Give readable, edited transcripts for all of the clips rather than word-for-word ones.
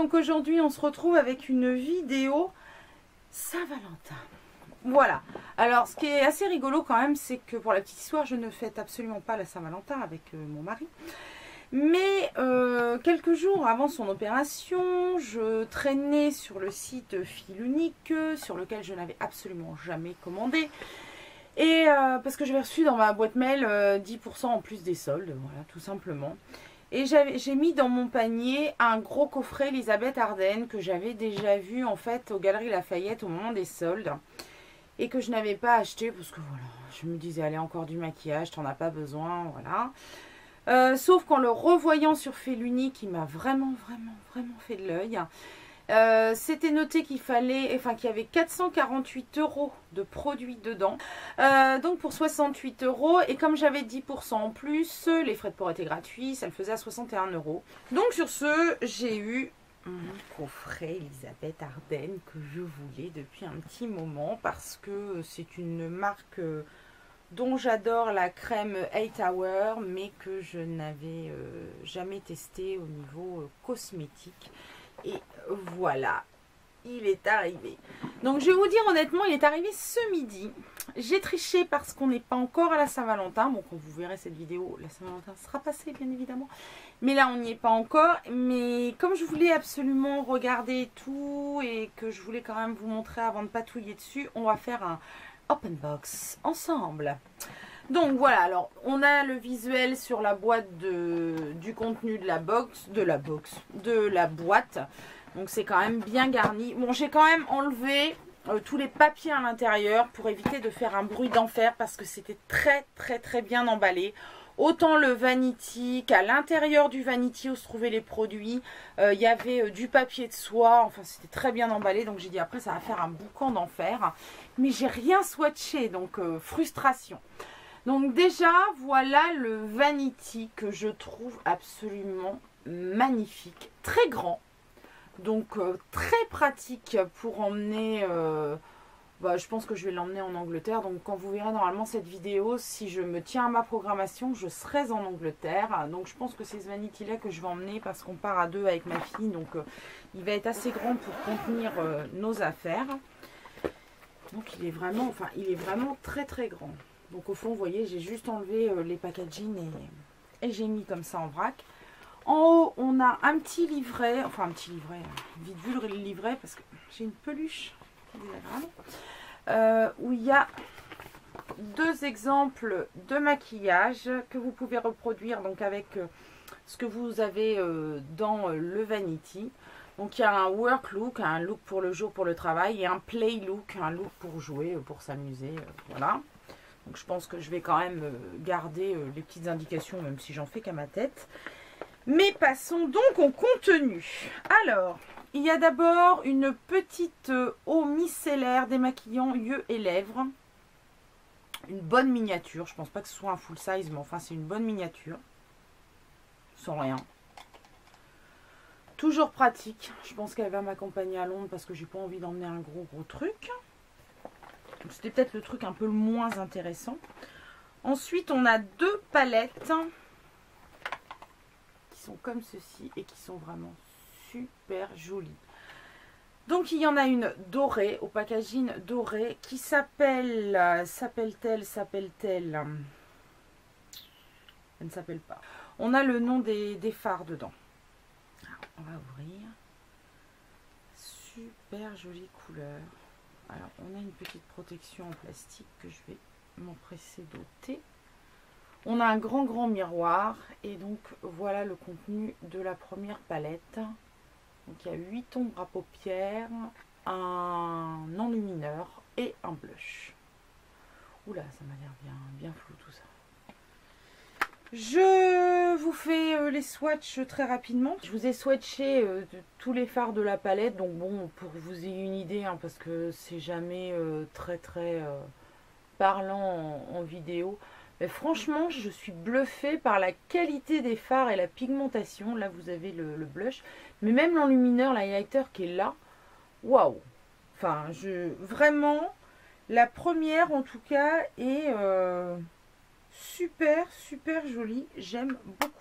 donc aujourd'hui on se retrouve avec une vidéo Saint-Valentin. Voilà, alors ce qui est assez rigolo quand même, c'est que pour la petite histoire, je ne fête absolument pas la Saint-Valentin avec mon mari. Mais quelques jours avant son opération, je traînais sur le site Fil Unique, sur lequel je n'avais absolument jamais commandé. Et parce que j'avais reçu dans ma boîte mail 10% en plus des soldes, voilà, tout simplement. Et j'ai mis dans mon panier un gros coffret Elisabeth Arden que j'avais déjà vu en fait aux Galeries Lafayette au moment des soldes. Et que je n'avais pas acheté parce que voilà, je me disais, allez, encore du maquillage, t'en as pas besoin, voilà. Sauf qu'en le revoyant sur Fil Unique, il m'a vraiment fait de l'œil. C'était noté qu'il fallait, enfin qu'il y avait 448 € de produits dedans, donc pour 68 €, et comme j'avais 10% en plus, les frais de port étaient gratuits, ça le faisait à 61 €. Donc sur ce, j'ai eu mon coffret Elisabeth Arden que je voulais depuis un petit moment parce que c'est une marque dont j'adore la crème 8 Hour, mais que je n'avais jamais testé au niveau cosmétique. Et voilà, il est arrivé. Donc je vais vous dire honnêtement, il est arrivé ce midi. J'ai triché parce qu'on n'est pas encore à la Saint-Valentin. Bon, quand vous verrez cette vidéo, la Saint-Valentin sera passée bien évidemment. Mais là, on n'y est pas encore. Mais comme je voulais absolument regarder tout et que je voulais quand même vous montrer avant de patouiller dessus, on va faire un open box ensemble. Donc voilà, alors on a le visuel sur la boîte du contenu de la boîte. Donc c'est quand même bien garni. Bon, j'ai quand même enlevé tous les papiers à l'intérieur pour éviter de faire un bruit d'enfer parce que c'était très bien emballé. Autant le vanity qu'à l'intérieur du vanity où se trouvaient les produits, il y avait du papier de soie. Enfin, c'était très bien emballé. Donc j'ai dit après ça va faire un boucan d'enfer. Mais j'ai rien swatché, donc frustration. Donc déjà, voilà le vanity que je trouve absolument magnifique. Très grand, donc très pratique pour emmener... je pense que je vais l'emmener en Angleterre. Donc quand vous verrez normalement cette vidéo, si je me tiens à ma programmation, je serai en Angleterre. Donc je pense que c'est ce vanity là que je vais emmener parce qu'on part à deux avec ma fille. Donc il va être assez grand pour contenir nos affaires. Donc il est vraiment très grand. Donc au fond, vous voyez, j'ai juste enlevé les packaging et j'ai mis comme ça en vrac. En haut, on a un petit livret, enfin un petit livret, vite vu le livret parce que j'ai une peluche désagréable, où il y a deux exemples de maquillage que vous pouvez reproduire donc avec ce que vous avez dans le vanity. Donc il y a un work look, un look pour le jour, pour le travail, et un play look, un look pour jouer, pour s'amuser, voilà. Donc je pense que je vais quand même garder les petites indications, même si j'en fais qu'à ma tête. Mais passons donc au contenu. Alors, il y a d'abord une petite eau micellaire démaquillant yeux et lèvres. Une bonne miniature. Je pense pas que ce soit un full size, mais enfin c'est une bonne miniature. Sans rien. Toujours pratique. Je pense qu'elle va m'accompagner à Londres parce que j'ai pas envie d'emmener un gros truc. C'était peut-être le truc un peu le moins intéressant. Ensuite, on a deux palettes qui sont comme ceci et qui sont vraiment super jolies. Donc, il y en a une dorée, au packaging doré, qui s'appelle... S'appelle-t-elle Elle ne s'appelle pas. On a le nom des phares dedans. Alors, on va ouvrir. Super jolie couleur. Alors, on a une petite protection en plastique que je vais m'empresser d'ôter. On a un grand miroir. Et donc, voilà le contenu de la première palette. Donc, il y a 8 ombres à paupières, un enlumineur et un blush. Oula, ça m'a l'air bien flou tout ça. Je vous fais les swatchs très rapidement. Je vous ai swatché tous les fards de la palette. Donc bon, pour que vous ayez une idée, hein, parce que c'est jamais très parlant en vidéo. Mais franchement, je suis bluffée par la qualité des fards et la pigmentation. Là, vous avez le blush. Mais même l'enlumineur, l'highlighter qui est là. Waouh! Enfin, vraiment, la première en tout cas est... super jolie, j'aime beaucoup.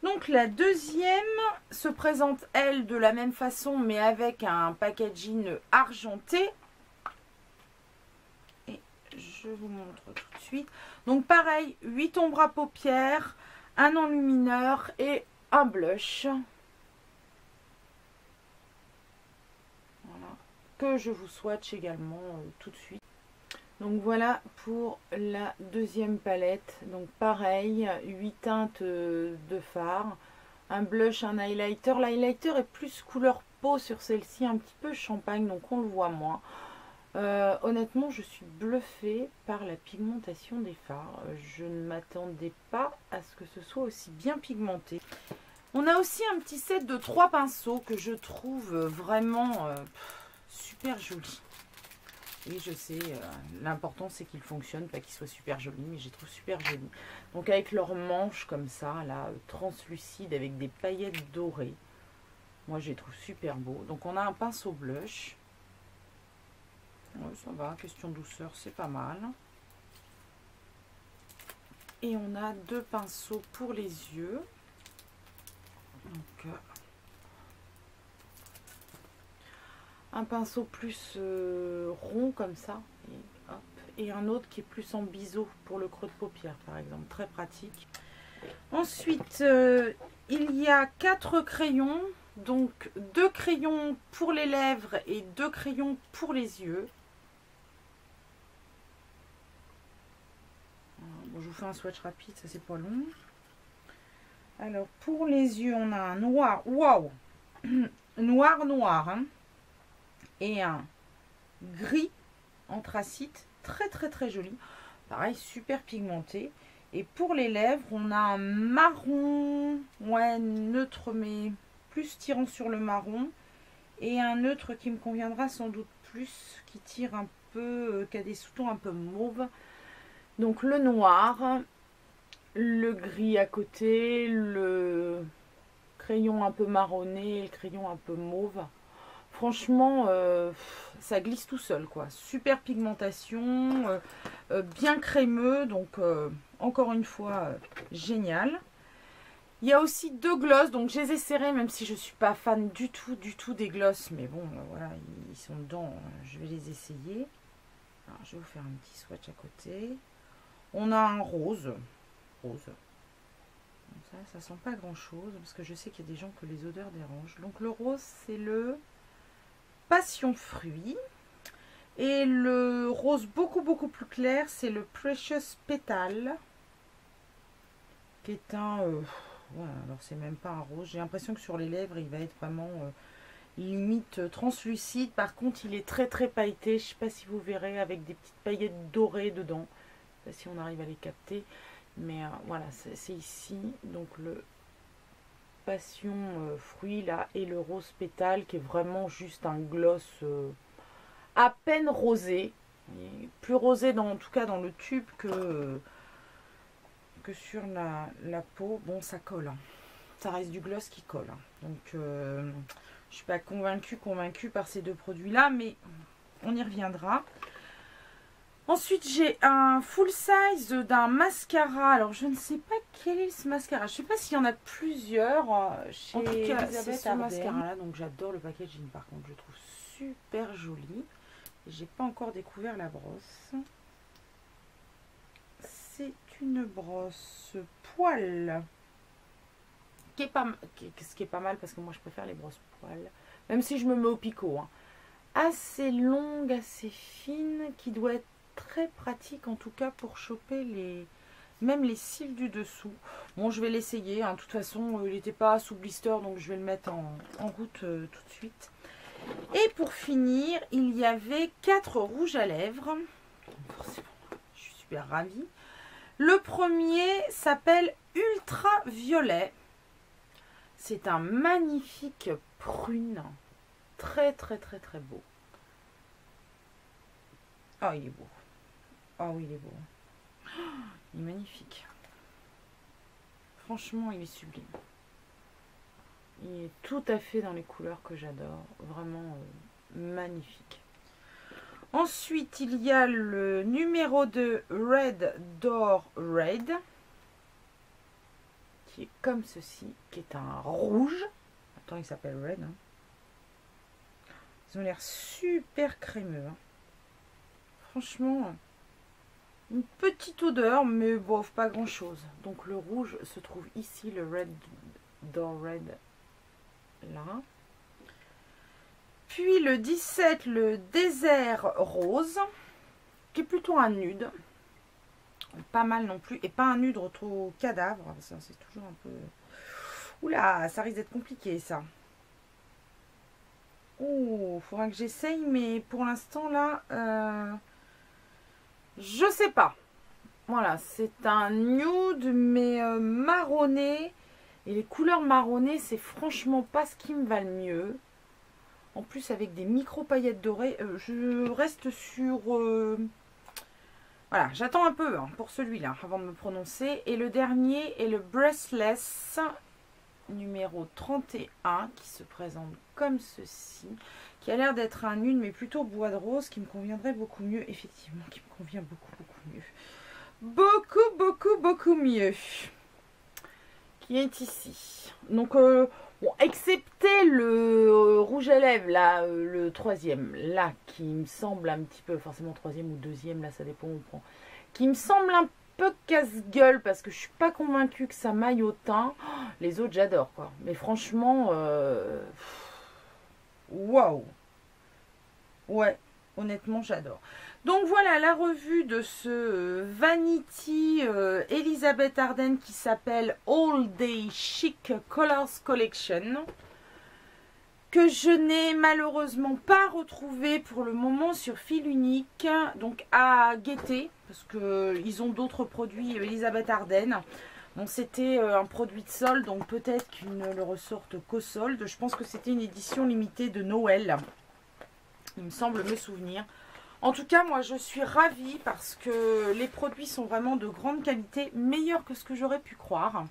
Donc la deuxième se présente, elle, de la même façon, mais avec un packaging argenté. Et je vous montre tout de suite. Donc pareil, 8 ombres à paupières, un enlumineur et un blush. Voilà. Que je vous swatch également tout de suite. Donc voilà pour la deuxième palette. Donc pareil, 8 teintes de fard, un blush, un highlighter. L'highlighter est plus couleur peau sur celle-ci, un petit peu champagne, donc on le voit moins. Honnêtement, je suis bluffée par la pigmentation des fards. Je ne m'attendais pas à ce que ce soit aussi bien pigmenté. On a aussi un petit set de 3 pinceaux que je trouve vraiment super joli. Et je sais, l'important c'est qu'ils fonctionnent, pas qu'ils soient super jolis, mais je les trouve super jolis. Donc avec leurs manches comme ça, là, translucides, avec des paillettes dorées. Moi je les trouve super beaux. Donc on a un pinceau blush. Ouais, ça va, question douceur, c'est pas mal. Et on a 2 pinceaux pour les yeux. Donc, un pinceau plus rond comme ça. Et, hop, et un autre qui est plus en biseau pour le creux de paupière par exemple. Très pratique. Ensuite, il y a 4 crayons. Donc 2 crayons pour les lèvres et 2 crayons pour les yeux. Bon, je vous fais un swatch rapide, ça c'est pas long. Alors pour les yeux, on a un noir, waouh, noir, hein, et un gris anthracite, très joli. Pareil, super pigmenté. Et pour les lèvres, on a un marron, ouais, neutre, mais plus tirant sur le marron. Et un neutre qui me conviendra sans doute plus, qui tire un peu, qui a des sous-tons un peu mauve. Donc le noir, le gris à côté, le crayon un peu marronné, le crayon un peu mauve. Franchement, ça glisse tout seul, quoi. Super pigmentation, bien crémeux, donc encore une fois, génial. Il y a aussi 2 glosses, donc je les ai serrés, même si je ne suis pas fan du tout des glosses. Mais bon, voilà, ils sont dedans, je vais les essayer. Alors, je vais vous faire un petit swatch à côté. On a un rose. Ça sent pas grand chose, parce que je sais qu'il y a des gens que les odeurs dérangent. Donc le rose, c'est le passion fruit. Et le rose beaucoup plus clair, c'est le Precious Petal. Qui est un... ouais, alors c'est même pas un rose. J'ai l'impression que sur les lèvres, il va être vraiment limite translucide. Par contre, il est très pailleté. Je sais pas si vous verrez, avec des petites paillettes dorées dedans. Je sais pas si on arrive à les capter. Mais voilà, c'est ici. Donc le passion fruit là et le rose pétale qui est vraiment juste un gloss à peine rosé. Plus rosé en tout cas dans le tube que sur la peau. Bon, ça colle. Hein. Ça reste du gloss qui colle. Hein. Donc je suis pas convaincue par ces 2 produits là, mais on y reviendra. Ensuite, j'ai un full size d'un mascara. Alors, je ne sais pas quel est ce mascara. Je ne sais pas s'il y en a plusieurs chez Elisabeth. C'est ce mascara-là. Donc, j'adore le packaging. Par contre, je trouve super joli. J'ai pas encore découvert la brosse. C'est une brosse poil. Ce qui est pas mal parce que moi, je préfère les brosses poil. Même si je me mets au picot. Hein. Assez longue, assez fine, qui doit être très pratique en tout cas pour choper même les cils du dessous. Bon, je vais l'essayer, hein. De toute façon il n'était pas sous blister, donc je vais le mettre en route tout de suite. Et pour finir, il y avait 4 rouges à lèvres. Forcément, je suis super ravie. Le premier s'appelle Ultra Violet. C'est un magnifique prune, très beau. Oh, il est beau. Oh oui, il est beau. Il est magnifique. Franchement, il est sublime. Il est tout à fait dans les couleurs que j'adore. Vraiment magnifique. Ensuite, il y a le numéro 2 Red Door Red. qui est comme ceci, qui est un rouge. Attends, il s'appelle Red. Hein. Ils ont l'air super crémeux. Hein. Franchement, une petite odeur, mais bon, pas grand chose. Donc le rouge se trouve ici, le Red Door Red, là. Puis le 17, le désert rose, qui est plutôt un nude. Pas mal non plus, et pas un nude trop cadavre. Ça, c'est toujours un peu... Oula, ça risque d'être compliqué, ça. Oh, faudra que j'essaye, mais pour l'instant, là, je sais pas. Voilà, c'est un nude, mais marronné. Et les couleurs marronnées, c'est franchement pas ce qui me va le mieux. En plus, avec des micro paillettes dorées, je reste sur... Voilà, j'attends un peu hein, pour celui-là, avant de me prononcer. Et le dernier est le Breathless, numéro 31, qui se présente comme ceci. Qui a l'air d'être un nude, mais plutôt bois de rose, qui me conviendrait beaucoup mieux. Effectivement, qui me convient beaucoup mieux. Beaucoup mieux. Qui est ici. Donc, bon, excepté le rouge à lèvres, là, le troisième, là, qui me semble un petit peu, forcément troisième ou deuxième, là, ça dépend où on prend, qui me semble un peu casse-gueule, parce que je suis pas convaincue que ça m'aille autant. Oh, les autres, j'adore, quoi. Mais franchement, waouh. Ouais, honnêtement, j'adore. Donc voilà la revue de ce Vanity Elizabeth Arden qui s'appelle All Day Chic Colors Collection, que je n'ai malheureusement pas retrouvé pour le moment sur fil unique, donc à guetter, parce qu'ils ont d'autres produits Elizabeth Arden. Bon, c'était un produit de solde, donc peut-être qu'ils ne le ressortent qu'au solde. Je pense que c'était une édition limitée de Noël, il me semble me souvenir. En tout cas, moi, je suis ravie parce que les produits sont vraiment de grande qualité, meilleurs que ce que j'aurais pu croire.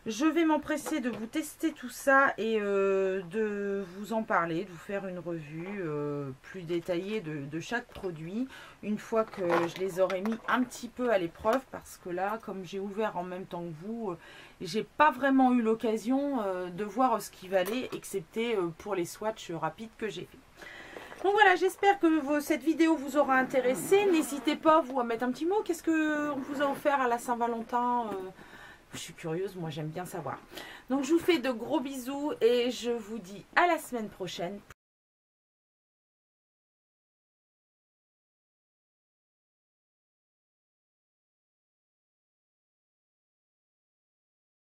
Je vais m'empresser de vous tester tout ça et de vous en parler, de vous faire une revue plus détaillée de chaque produit, une fois que je les aurai mis un petit peu à l'épreuve, parce que là, comme j'ai ouvert en même temps que vous, j'ai pas vraiment eu l'occasion de voir ce qu'il valait, excepté pour les swatchs rapides que j'ai fait. Donc voilà, j'espère que cette vidéo vous aura intéressé. N'hésitez pas, vous, à mettre un petit mot. Qu'est-ce qu'on vous a offert à la Saint-Valentin? Je suis curieuse, moi j'aime bien savoir. Donc je vous fais de gros bisous et je vous dis à la semaine prochaine.